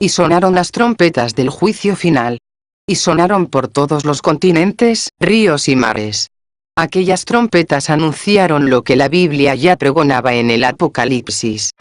Y sonaron las trompetas del juicio final. Y sonaron por todos los continentes, ríos y mares. Aquellas trompetas anunciaron lo que la Biblia ya pregonaba en el Apocalipsis.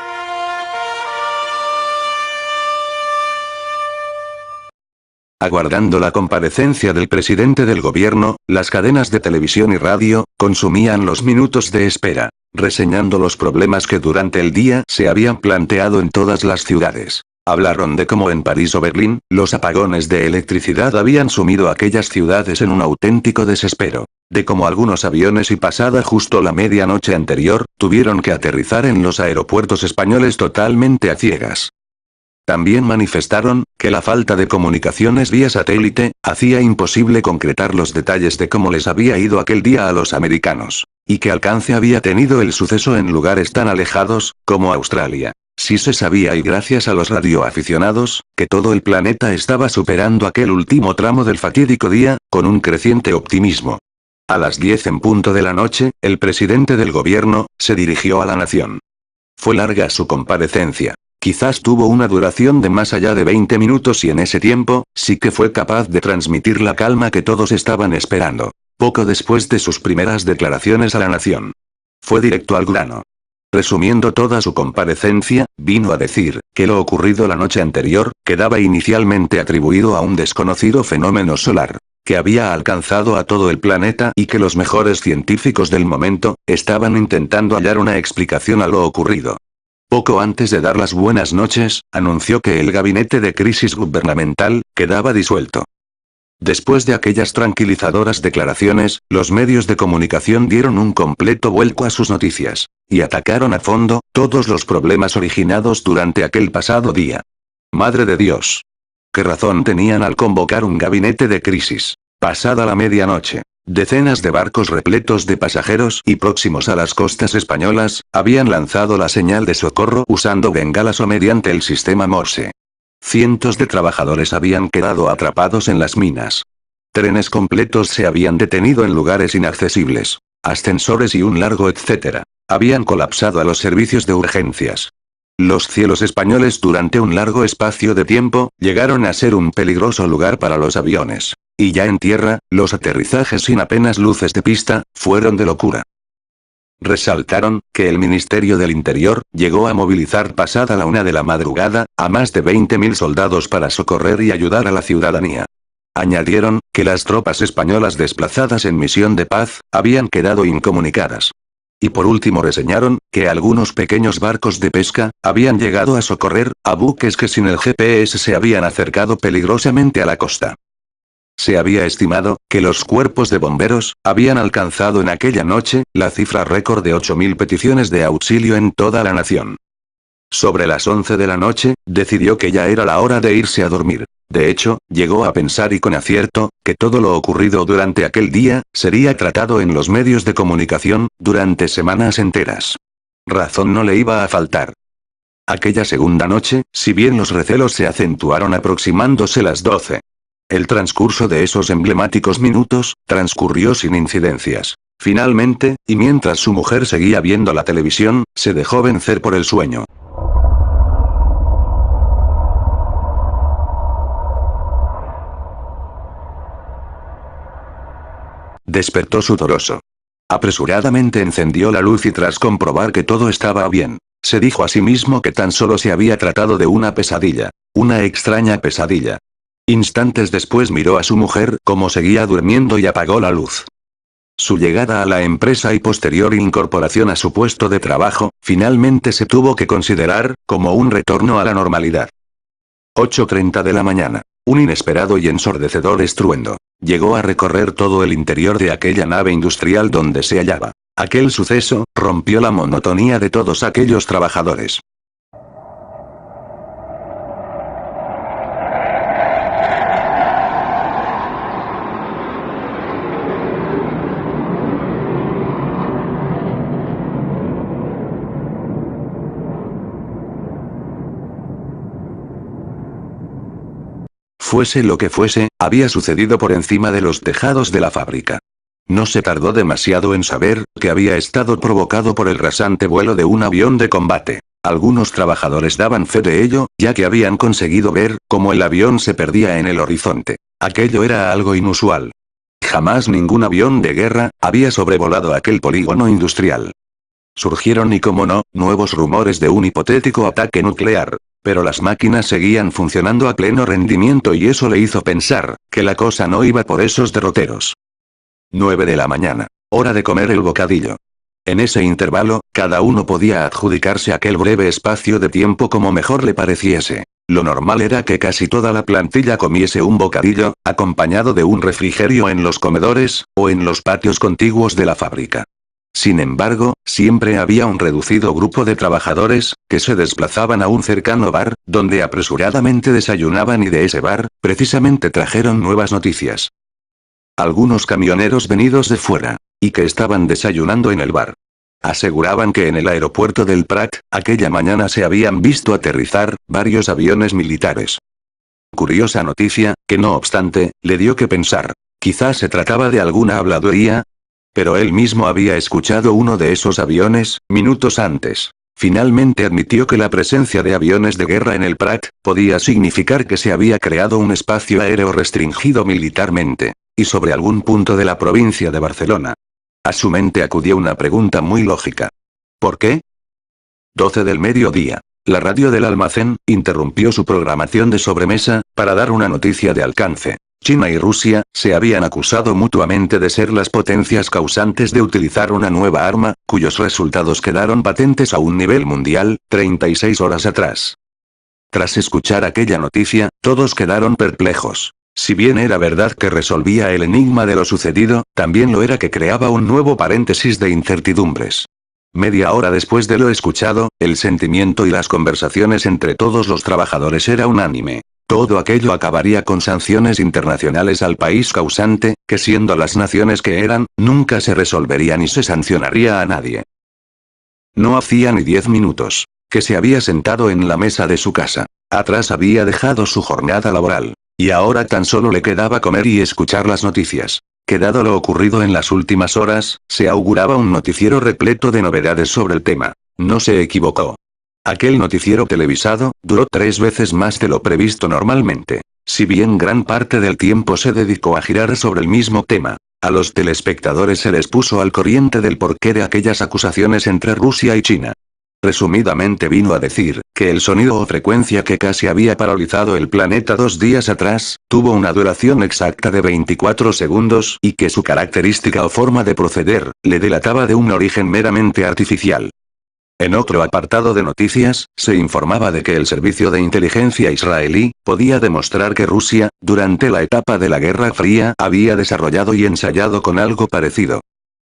Aguardando la comparecencia del presidente del gobierno, las cadenas de televisión y radio consumían los minutos de espera, reseñando los problemas que durante el día se habían planteado en todas las ciudades. Hablaron de cómo en París o Berlín, los apagones de electricidad habían sumido a aquellas ciudades en un auténtico desespero. De cómo algunos aviones y pasada justo la medianoche anterior, tuvieron que aterrizar en los aeropuertos españoles totalmente a ciegas. También manifestaron que la falta de comunicaciones vía satélite hacía imposible concretar los detalles de cómo les había ido aquel día a los americanos, y qué alcance había tenido el suceso en lugares tan alejados como Australia. Sí se sabía, y gracias a los radioaficionados, que todo el planeta estaba superando aquel último tramo del fatídico día, con un creciente optimismo. A las 10 en punto de la noche, el presidente del gobierno se dirigió a la nación. Fue larga su comparecencia. Quizás tuvo una duración de más allá de 20 minutos y en ese tiempo, sí que fue capaz de transmitir la calma que todos estaban esperando. Poco después de sus primeras declaraciones a la nación, fue directo al grano. Resumiendo toda su comparecencia, vino a decir que lo ocurrido la noche anterior quedaba inicialmente atribuido a un desconocido fenómeno solar, que había alcanzado a todo el planeta y que los mejores científicos del momento estaban intentando hallar una explicación a lo ocurrido. Poco antes de dar las buenas noches, anunció que el gabinete de crisis gubernamental quedaba disuelto. Después de aquellas tranquilizadoras declaraciones, los medios de comunicación dieron un completo vuelco a sus noticias, y atacaron a fondo todos los problemas originados durante aquel pasado día. Madre de Dios. ¿Qué razón tenían al convocar un gabinete de crisis? Pasada la medianoche, decenas de barcos repletos de pasajeros y próximos a las costas españolas, habían lanzado la señal de socorro usando bengalas o mediante el sistema Morse. Cientos de trabajadores habían quedado atrapados en las minas. Trenes completos se habían detenido en lugares inaccesibles. Ascensores y un largo etcétera habían colapsado a los servicios de urgencias. Los cielos españoles durante un largo espacio de tiempo llegaron a ser un peligroso lugar para los aviones. Y ya en tierra, los aterrizajes sin apenas luces de pista fueron de locura. Resaltaron que el Ministerio del Interior llegó a movilizar pasada la 1 de la madrugada a más de 20.000 soldados para socorrer y ayudar a la ciudadanía. Añadieron que las tropas españolas desplazadas en misión de paz habían quedado incomunicadas. Y por último reseñaron que algunos pequeños barcos de pesca habían llegado a socorrer a buques que sin el GPS se habían acercado peligrosamente a la costa. Se había estimado que los cuerpos de bomberos habían alcanzado en aquella noche la cifra récord de 8.000 peticiones de auxilio en toda la nación. Sobre las 11 de la noche, decidió que ya era la hora de irse a dormir. De hecho, llegó a pensar, y con acierto, que todo lo ocurrido durante aquel día sería tratado en los medios de comunicación durante semanas enteras. Razón no le iba a faltar. Aquella segunda noche, si bien los recelos se acentuaron aproximándose las 12. El transcurso de esos emblemáticos minutos transcurrió sin incidencias. Finalmente, y mientras su mujer seguía viendo la televisión, se dejó vencer por el sueño. Despertó sudoroso. Apresuradamente encendió la luz y tras comprobar que todo estaba bien, se dijo a sí mismo que tan solo se había tratado de una pesadilla. Una extraña pesadilla. Instantes después miró a su mujer como seguía durmiendo y apagó la luz. Su llegada a la empresa y posterior incorporación a su puesto de trabajo, finalmente se tuvo que considerar como un retorno a la normalidad. 8:30 de la mañana. Un inesperado y ensordecedor estruendo llegó a recorrer todo el interior de aquella nave industrial donde se hallaba. Aquel suceso rompió la monotonía de todos aquellos trabajadores. Fuese lo que fuese, había sucedido por encima de los tejados de la fábrica. No se tardó demasiado en saber que había estado provocado por el rasante vuelo de un avión de combate. Algunos trabajadores daban fe de ello, ya que habían conseguido ver cómo el avión se perdía en el horizonte. Aquello era algo inusual. Jamás ningún avión de guerra había sobrevolado aquel polígono industrial. Surgieron y como no, nuevos rumores de un hipotético ataque nuclear. Pero las máquinas seguían funcionando a pleno rendimiento y eso le hizo pensar que la cosa no iba por esos derroteros. 9 de la mañana. Hora de comer el bocadillo. En ese intervalo, cada uno podía adjudicarse aquel breve espacio de tiempo como mejor le pareciese. Lo normal era que casi toda la plantilla comiese un bocadillo, acompañado de un refrigerio en los comedores, o en los patios contiguos de la fábrica. Sin embargo, siempre había un reducido grupo de trabajadores, que se desplazaban a un cercano bar, donde apresuradamente desayunaban y de ese bar, precisamente trajeron nuevas noticias. Algunos camioneros venidos de fuera, y que estaban desayunando en el bar. Aseguraban que en el aeropuerto del Prat, aquella mañana se habían visto aterrizar varios aviones militares. Curiosa noticia, que no obstante, le dio que pensar. Quizás se trataba de alguna habladuría. Pero él mismo había escuchado uno de esos aviones, minutos antes. Finalmente admitió que la presencia de aviones de guerra en el Prat, podía significar que se había creado un espacio aéreo restringido militarmente, y sobre algún punto de la provincia de Barcelona. A su mente acudió una pregunta muy lógica. ¿Por qué? 12 del mediodía. La radio del almacén interrumpió su programación de sobremesa, para dar una noticia de alcance. China y Rusia se habían acusado mutuamente de ser las potencias causantes de utilizar una nueva arma, cuyos resultados quedaron patentes a un nivel mundial, 36 horas atrás. Tras escuchar aquella noticia, todos quedaron perplejos. Si bien era verdad que resolvía el enigma de lo sucedido, también lo era que creaba un nuevo paréntesis de incertidumbres. Media hora después de lo escuchado, el sentimiento y las conversaciones entre todos los trabajadores era unánime. Todo aquello acabaría con sanciones internacionales al país causante, que siendo las naciones que eran, nunca se resolvería ni se sancionaría a nadie. No hacía ni 10 minutos que se había sentado en la mesa de su casa. Atrás había dejado su jornada laboral. Y ahora tan solo le quedaba comer y escuchar las noticias. Que dado lo ocurrido en las últimas horas, se auguraba un noticiero repleto de novedades sobre el tema. No se equivocó. Aquel noticiero televisado, duró 3 veces más de lo previsto normalmente. Si bien gran parte del tiempo se dedicó a girar sobre el mismo tema, a los telespectadores se les puso al corriente del porqué de aquellas acusaciones entre Rusia y China. Resumidamente vino a decir, que el sonido o frecuencia que casi había paralizado el planeta 2 días atrás, tuvo una duración exacta de 24 segundos y que su característica o forma de proceder, le delataba de un origen meramente artificial. En otro apartado de noticias, se informaba de que el servicio de inteligencia israelí, podía demostrar que Rusia, durante la etapa de la Guerra Fría, había desarrollado y ensayado con algo parecido.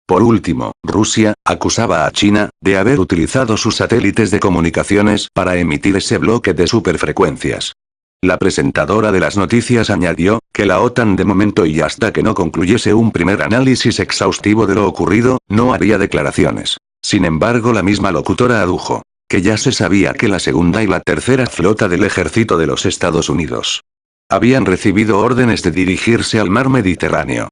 Por último, Rusia, acusaba a China, de haber utilizado sus satélites de comunicaciones para emitir ese bloque de superfrecuencias. La presentadora de las noticias añadió, que la OTAN de momento y hasta que no concluyese un primer análisis exhaustivo de lo ocurrido, no haría declaraciones. Sin embargo, la misma locutora adujo, que ya se sabía que la segunda y la tercera flota del ejército de los Estados Unidos habían recibido órdenes de dirigirse al mar Mediterráneo.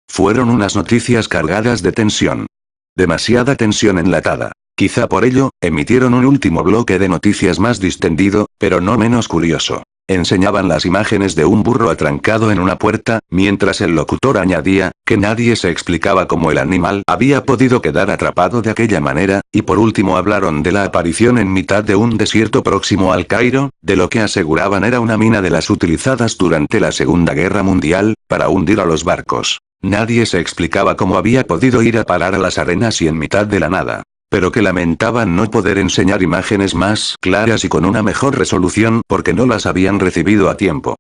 Fueron unas noticias cargadas de tensión. Demasiada tensión enlatada. Quizá por ello, emitieron un último bloque de noticias más distendido, pero no menos curioso. Enseñaban las imágenes de un burro atrancado en una puerta, mientras el locutor añadía, que nadie se explicaba cómo el animal había podido quedar atrapado de aquella manera, y por último hablaron de la aparición en mitad de un desierto próximo al Cairo, de lo que aseguraban era una mina de las utilizadas durante la Segunda Guerra Mundial, para hundir a los barcos. Nadie se explicaba cómo había podido ir a parar a las arenas y en mitad de la nada. Pero que lamentaban no poder enseñar imágenes más claras y con una mejor resolución porque no las habían recibido a tiempo.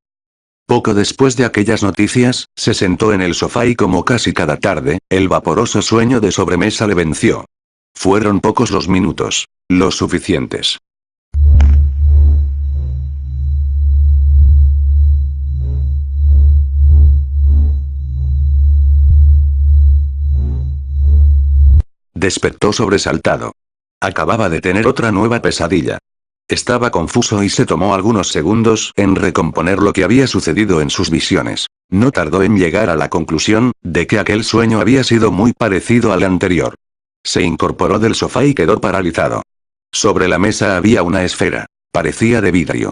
Poco después de aquellas noticias, se sentó en el sofá y como casi cada tarde, el vaporoso sueño de sobremesa le venció. Fueron pocos los minutos. Los suficientes. Despertó sobresaltado. Acababa de tener otra nueva pesadilla. Estaba confuso y se tomó algunos segundos en recomponer lo que había sucedido en sus visiones. No tardó en llegar a la conclusión de que aquel sueño había sido muy parecido al anterior. Se incorporó del sofá y quedó paralizado. Sobre la mesa había una esfera. Parecía de vidrio.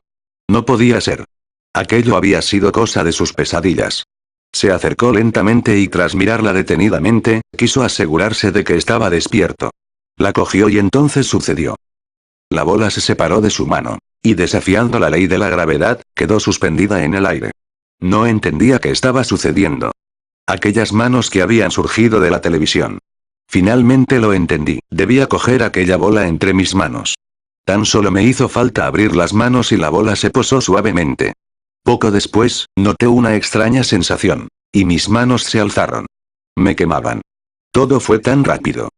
No podía ser. Aquello había sido cosa de sus pesadillas. Se acercó lentamente y tras mirarla detenidamente, quiso asegurarse de que estaba despierto. La cogió y entonces sucedió. La bola se separó de su mano. Y desafiando la ley de la gravedad, quedó suspendida en el aire. No entendía qué estaba sucediendo. Aquellas manos que habían surgido de la televisión. Finalmente lo entendí, debía coger aquella bola entre mis manos. Tan solo me hizo falta abrir las manos y la bola se posó suavemente. Poco después, noté una extraña sensación. Y mis manos se alzaron. Me quemaban. Todo fue tan rápido.